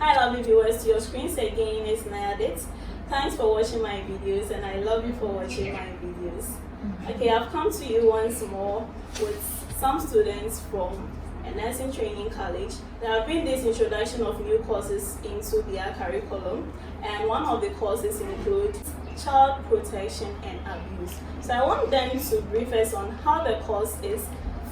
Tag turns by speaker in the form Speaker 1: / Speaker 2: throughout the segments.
Speaker 1: Hi lovely viewers, to your screens again is Nayadith. Thanks for watching my videos and I love you for watching my videos. Okay, I've come to you once more with some students from a nursing training college. There have been this introduction of new courses into their curriculum, and one of the courses includes child protection and abuse. So I want them to brief us on how the course is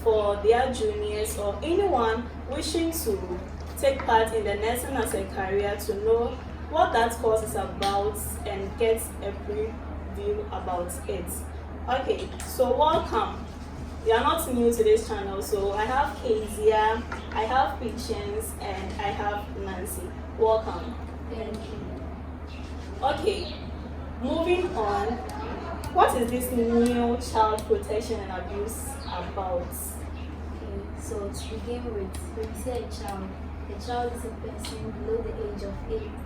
Speaker 1: for their juniors or anyone wishing to take part in the nursing as a career to know what that course is about and get a preview about it. Okay, so welcome. You are not new to this channel, so I have Kezia, I have Patience, and I have Nancy. Welcome.
Speaker 2: Thank you.
Speaker 1: Okay, moving on. What is this new child protection and abuse about?
Speaker 2: Okay, so to begin with, when we say a child is a person below the age of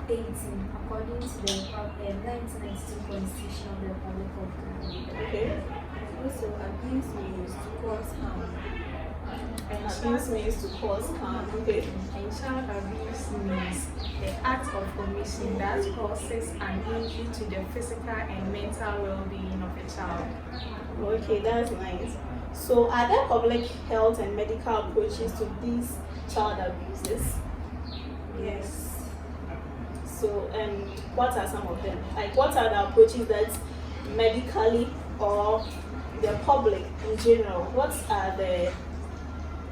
Speaker 2: 18 according to the 1992 Constitution of the Republic of Ghana.
Speaker 1: Okay.
Speaker 2: Also, abuse means to cause harm.
Speaker 1: And abuse means to cause harm. Okay.
Speaker 3: And child abuse means the act of omission that causes an injury to the physical and mental well-being of a child.
Speaker 1: Okay, that's nice. So, are there public health and medical approaches to these child abuses?
Speaker 3: Yes.
Speaker 1: So, and what are some of them? Like, what are the approaches that medically or the public in general, what are the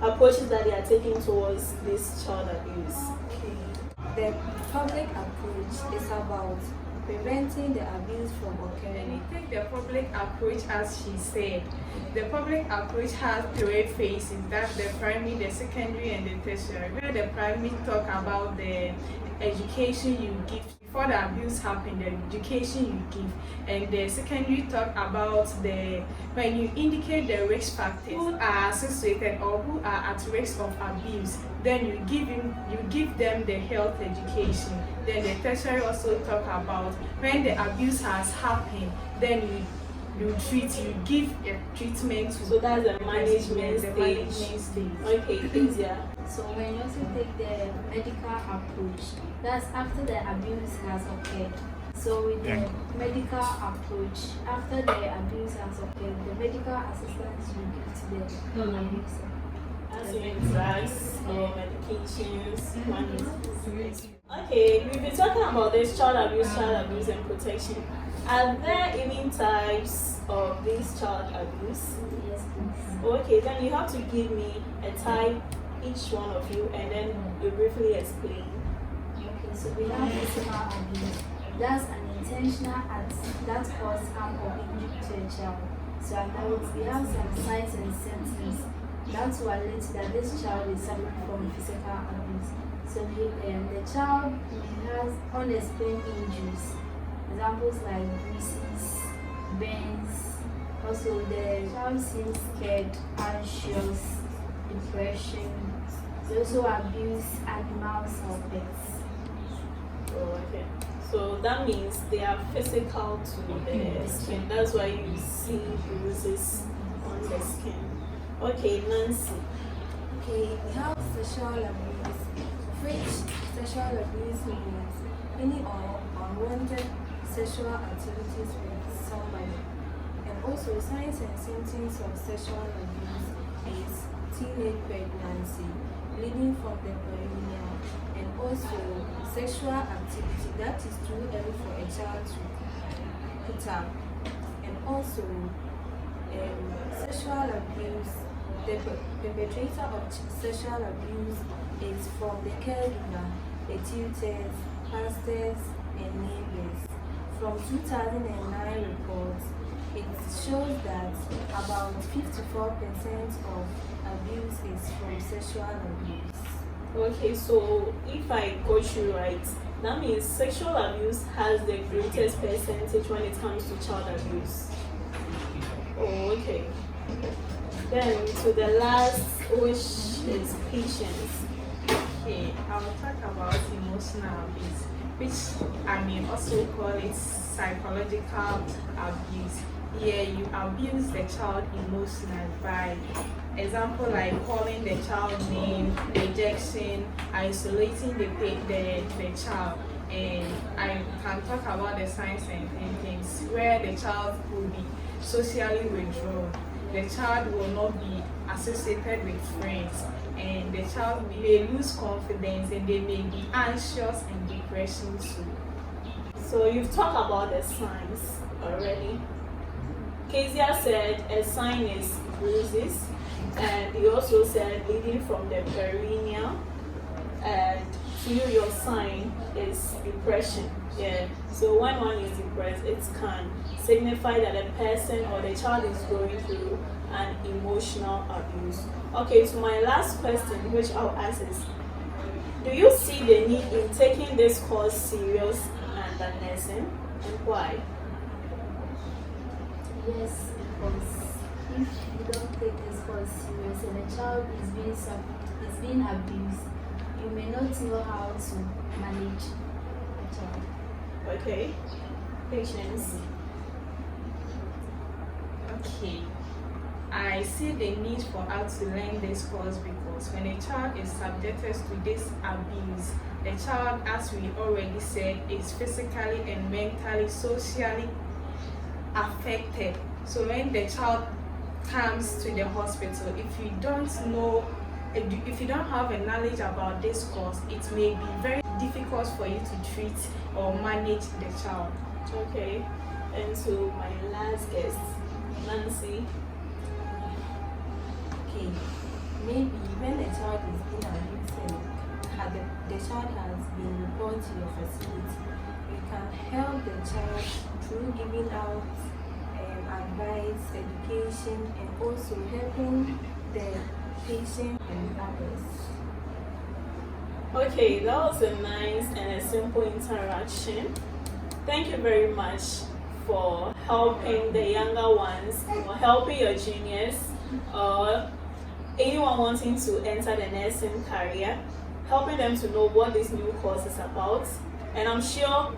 Speaker 1: approaches that they are taking towards this child abuse?
Speaker 2: The public approach is about preventing the abuse from
Speaker 3: When
Speaker 2: occurring.
Speaker 3: you take the public approach, as she said, the public approach has three phases. That's the primary, the secondary, and the tertiary. Where the primary talk about the education you give before the abuse happen, the education you give, and the secondary talk about the when you indicate the risk factors who are associated or who are at risk of abuse, then you give them the health education. Then the tertiary also talk about when the abuse has happened, then you give a treatment to
Speaker 1: So that's the management stage. Okay, easier.
Speaker 2: So when you also take the medical approach, that's after the abuse has occurred. So with the medical approach, after the abuse has occurred, the medical assistance you give to the abuser.
Speaker 1: As in drugs or medications. One is. Okay, we've been talking about this child abuse, and protection. Are there even types of this child abuse?
Speaker 2: Yes, please.
Speaker 1: Okay, then you have to give me a type, each one of you, and then you briefly explain.
Speaker 2: Okay, so we have physical abuse. That's an intentional act that causes harm or injury to a child. So about we have some signs and symptoms that will alert that this child is suffering from physical abuse. So the child has unexplained injuries. Examples like bruises, burns. Also, the child seems scared, anxious, depression. They also abuse animals or pets.
Speaker 1: Oh, okay. So that means they are physical to the skin. That's why you see bruises on the skin. Okay, Nancy.
Speaker 4: Okay, we have sexual abuse, which sexual abuse means any unwanted sexual activities with somebody. And also signs and symptoms of sexual abuse is teenage pregnancy, bleeding from the perineum, and also sexual activity that is too early for a child to put up. And also sexual abuse, the perpetrator of sexual abuse is from the caregiver, the tutors, pastors, and neighbors. From 2009 reports, it shows that about 54% of abuse is from sexual abuse.
Speaker 1: Okay, so if I got you right, that means sexual abuse has the greatest percentage when it comes to child abuse. Oh, okay. Then to the last, which is patience.
Speaker 3: Okay, I will talk about emotional abuse, which I may also call it psychological abuse. Here you abuse the child emotionally by Example like calling the child name, rejection, isolating the child. And I can talk about the signs and things where the child will be socially withdrawn. The child will not be associated with friends, and the child may lose confidence, and they may be anxious and depression too.
Speaker 1: So you've talked about the signs already. Kezia said a sign is bruises, and he also said bleeding from the perineum, and to you your sign is depression. Yeah. So when one is depressed, it can signify that a person or the child is going through an emotional abuse. Okay, so my last question, which I'll ask is, do you see the need in taking this course serious and nursing, and why?
Speaker 2: Yes, because if you don't take this course serious and a child is being abused, you may not know how to manage a child.
Speaker 1: Okay. Patience.
Speaker 3: Okay. I see the need for us to learn this course because when a child is subjected to this abuse, the child, as we already said, is physically and mentally, socially affected. So when the child comes to the hospital, if you don't have a knowledge about this course, it may be very difficult for you to treat or manage the child.
Speaker 1: Okay. And so my last guest, Nancy.
Speaker 4: Okay, maybe when a child is being abused and the child has been reported to your facility, you can help the child through giving out advice, education, and also helping the patient and others.
Speaker 1: Okay, that was a nice and a simple interaction. Thank you very much for helping the younger ones, or helping your juniors, or anyone wanting to enter the nursing career, helping them to know what this new course is about. And I'm sure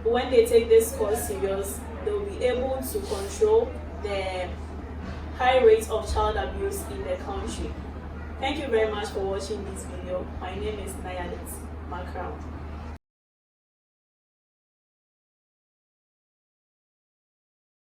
Speaker 1: when they take this course serious, they'll be able to control the high rates of child abuse in the country. Thank you very much for watching this video. My name is Nayadith.